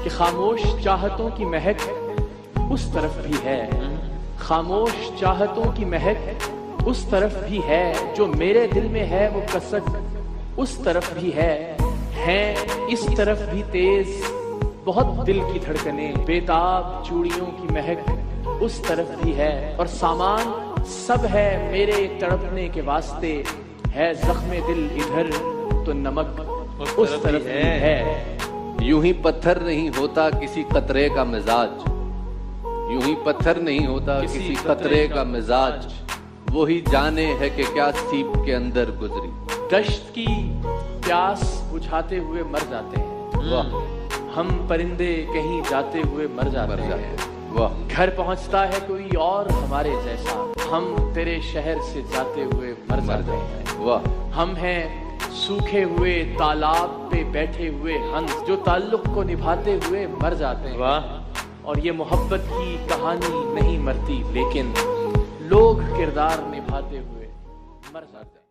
کہ خاموش چاہتوں کی مہک اس طرف بھی ہے، خاموش چاہتوں کی مہک اس طرف بھی ہے، جو میرے دل میں ہے وہ کسک اس طرف بھی ہے اس طرف بھی تیز بہت دل کی دھڑکنیں، بےتاب چوڑیوں کی مہک اس طرف بھی ہے، اور سامان سب ہے میرے تڑپنے کے واسطے، ہے زخم دل ادھر تو نمک اس طرف بھی ہے۔ یوں ہی پتھر نہیں ہوتا کسی قطرے کا مزاج، یوں ہی پتھر نہیں ہوتا کسی قطرے کا مزاج، وہی جانے ہے کہ کیا سیپ کے اندر گزری۔ دشت کی پیاس بجھاتے ہوئے مر جاتے ہیں، ہم پرندے کہیں جاتے ہوئے مر جاتے ہیں، گھر پہنچتا ہے کوئی اور ہمارے جیسا، ہم تیرے شہر سے جاتے ہوئے مر جاتے ہیں۔ ہم ہیں سوکھے ہوئے تالاب پہ بیٹھے ہوئے ہنس، جو تعلق کو نبھاتے ہوئے مر جاتے ہیں، اور یہ محبت کی کہانی نہیں مرتی، لیکن لوگ کردار نبھاتے ہوئے مر جاتے ہیں۔